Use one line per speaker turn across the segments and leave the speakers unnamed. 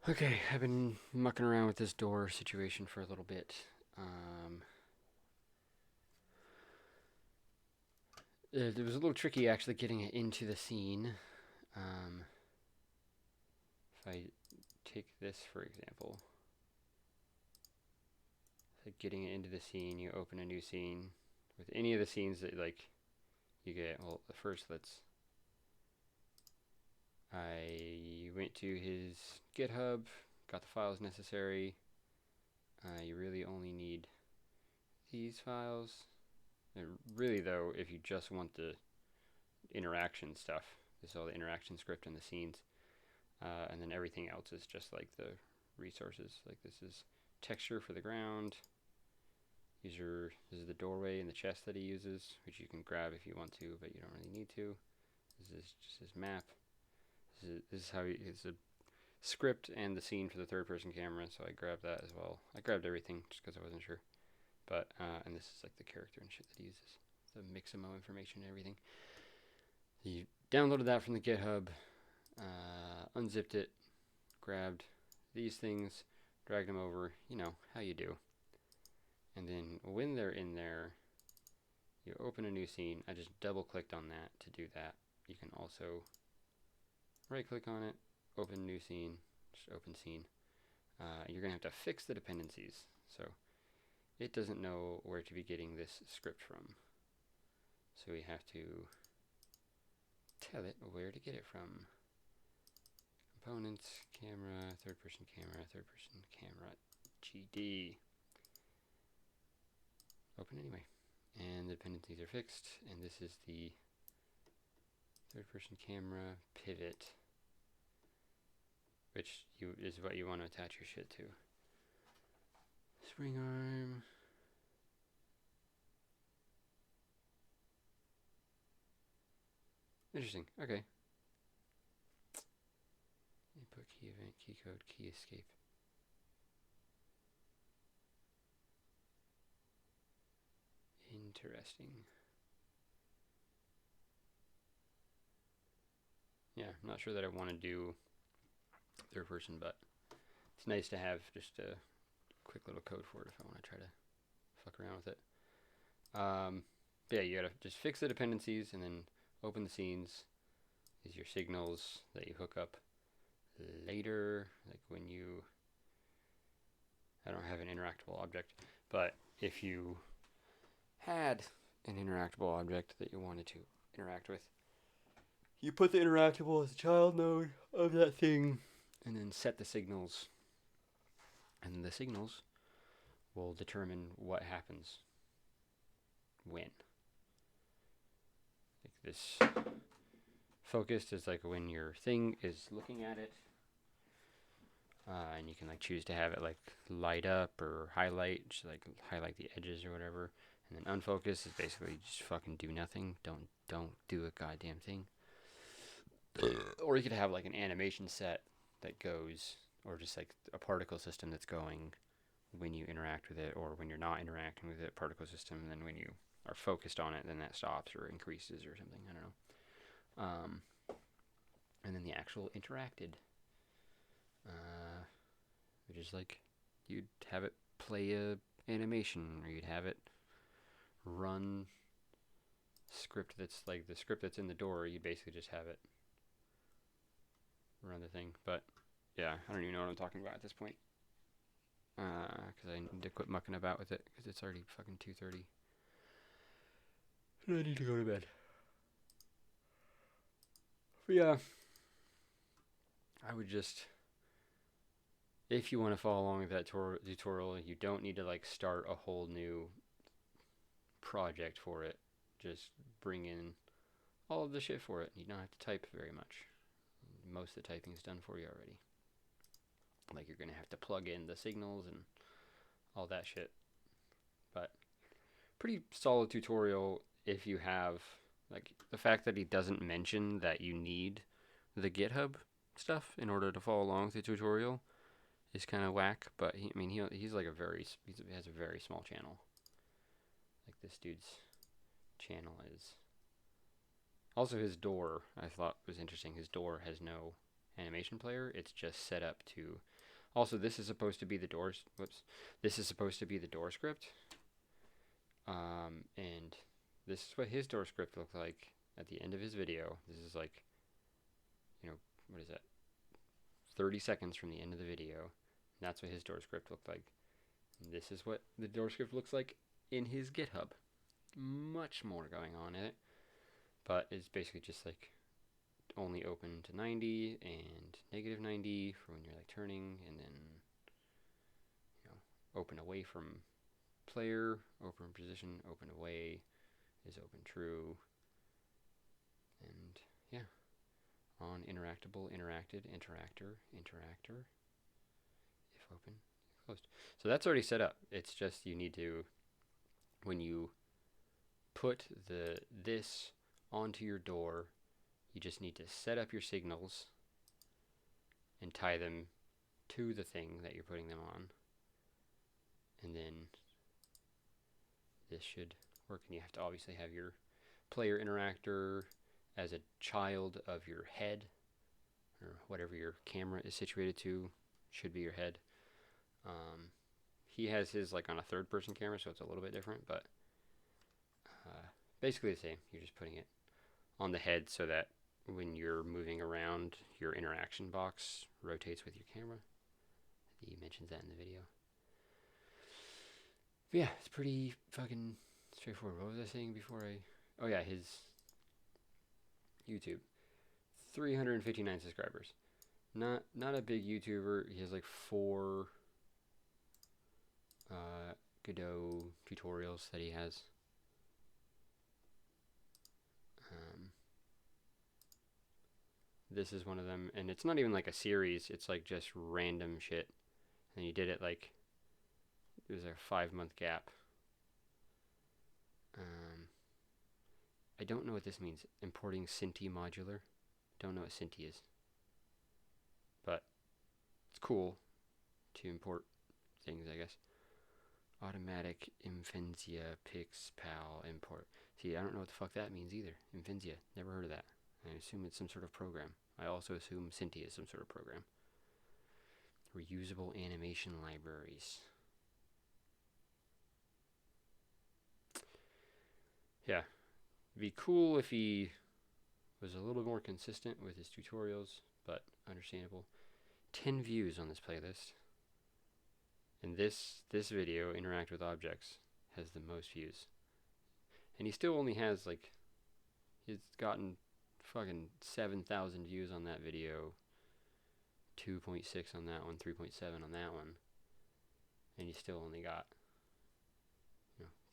Okay, I've been mucking around with this door situation for a little bit. Um, it was a little tricky actually getting it into the scene. Um, if I take this for example, like getting it into the scene, you open a new scene with any of the scenes that like you get. Well, first I went to his GitHub, got the files necessary. You really only need these files. Really though, if you just want the interaction stuff. This is all the interaction script and the scenes. And then everything else is just like the resources. Like this is texture for the ground. This is the doorway and the chest that he uses, which you can grab if you want to, but you don't really need to. This is just his map. This is how it's a script and the scene for the third person camera, so I grabbed that as well. I grabbed everything just because I wasn't sure. But, and this is like the character and shit that he uses. The Mixamo information and everything. You downloaded that from the GitHub, unzipped it, grabbed these things, dragged them over, you know, how you do. And then when they're in there, you open a new scene. I just double clicked on that to do that. You can also right click on it, open new scene, just open scene. You're going to have to fix the dependencies. So it doesn't know where to be getting this script from. So we have to tell it where to get it from. Components, camera, third person camera, GD. Open anyway. And the dependencies are fixed, and this is the third person camera pivot, which is what you want to attach your shit to. Spring arm. Interesting. Okay. Input key event, key code, key escape. Interesting. Yeah, I'm not sure that I want to do third person, but it's nice to have just a quick little code for it if I want to try to fuck around with it. Yeah, you gotta just fix the dependencies and then open the scenes. These are your signals that you hook up later, like when you. I don't have an interactable object, but if you had an interactable object that you wanted to interact with, you put the interactable as a child node of that thing, and then set the signals, and the signals will determine what happens when. Like this focused is like when your thing is looking at it, and you can like choose to have it like light up or highlight, just like highlight the edges or whatever. And then unfocused is basically just fucking do nothing. Don't do a goddamn thing. Or you could have like an animation set that goes, or just like a particle system that's going when you interact with it, or when you're not interacting with it, particle system. And then when you are focused on it, then that stops or increases or something. I don't know. And then the actual interacted, which is like you'd have it play a animation, or you'd have it run script that's like the script that's in the door. You basically just have it run the thing. But yeah, I don't even know what I'm talking about at this point. Because I need to quit mucking about with it because it's already fucking 2:30. I need to go to bed. But yeah, I would just, if you want to follow along with that tutorial, you don't need to like start a whole new project for it. Just bring in all of the shit for it. You don't have to type very much. Most of the typing is done for you already. Like you're gonna have to plug in the signals and all that shit. But pretty solid tutorial if you have like the fact that he doesn't mention that you need the GitHub stuff in order to follow along with the tutorial is kind of whack. But he's like he has a very small channel. Like this dude's channel is. Also, his door I thought was interesting. His door has no animation player. It's just set up to. Also, this is supposed to be the doors. Whoops. This is supposed to be the door script. And this is what his door script looked like at the end of his video. This is like, what is that? 30 seconds from the end of the video. And that's what his door script looked like. And this is what the door script looks like in his GitHub. Much more going on in it. But it's basically just like only open to 90 and negative 90 for when you're like turning, and then open away from player, open position, open away is open true, and yeah, on interactable, interacted, interactor, if open, closed. So that's already set up. It's just you need to, when you put this onto your door, you just need to set up your signals and tie them to the thing that you're putting them on. And then this should work. And you have to obviously have your player interactor as a child of your head, or whatever your camera is situated to, should be your head. He has his like on a third person camera, so it's a little bit different, but basically the same. You're just putting it on the head so that when you're moving around, your interaction box rotates with your camera. He mentions that in the video. But yeah, it's pretty fucking straightforward. What was I saying before oh yeah, his YouTube. 359 subscribers. Not a big YouTuber. He has like 4 Godot tutorials that he has. This is one of them, and it's not even like a series, it's like just random shit. And he did it like, it was a 5-month gap. I don't know what this means. Importing Cinti modular. Don't know what Cinti is. But it's cool to import things, I guess. Automatic Infenzia Pix Pal import. See, I don't know what the fuck that means either. Infenzia. Never heard of that. I assume it's some sort of program. I also assume Cinti is some sort of program. Reusable animation libraries. Yeah. It'd be cool if he was a little more consistent with his tutorials, but understandable. 10 views on this playlist. And this video, Interact with Objects, has the most views. And he still only has like, he's gotten fucking 7,000 views on that video, 2.6 on that one, 3.7 on that one, and he still only got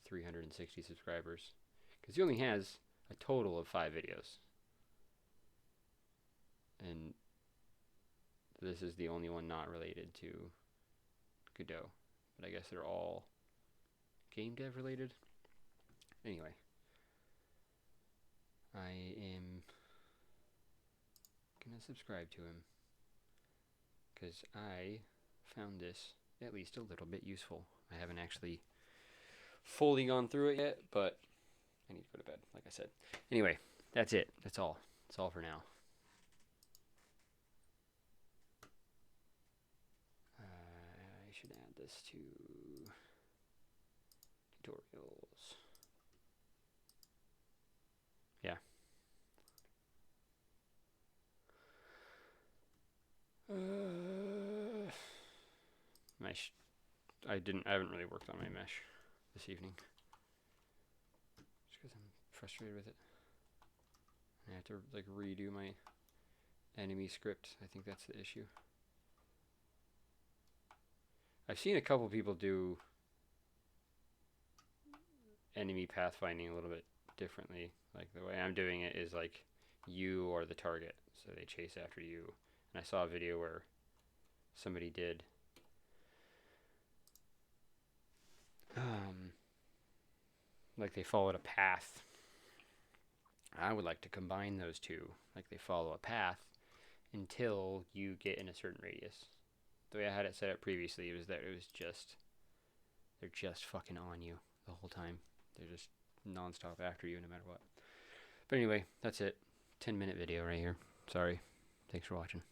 360 subscribers, because he only has a total of 5 videos, and this is the only one not related to Godot, but I guess they're all game dev related. Anyway, I am gonna subscribe to him because I found this at least a little bit useful. I haven't actually fully gone through it yet, but I need to go to bed, like I said. Anyway, that's it. That's all. That's all for now. I should add this to tutorials. Yeah. Mesh. I haven't really worked on my mesh this evening. Just because I'm frustrated with it. I have to like redo my enemy script. I think that's the issue. I've seen a couple people do enemy pathfinding a little bit differently. Like the way I'm doing it is like you are the target, so they chase after you. And I saw a video where somebody did like they followed a path. I would like to combine those two. Like they follow a path until you get in a certain radius. The way I had it set up previously was that they're just fucking on you the whole time. They're just nonstop after you no matter what. But anyway, that's it. 10-minute video right here. Sorry. Thanks for watching.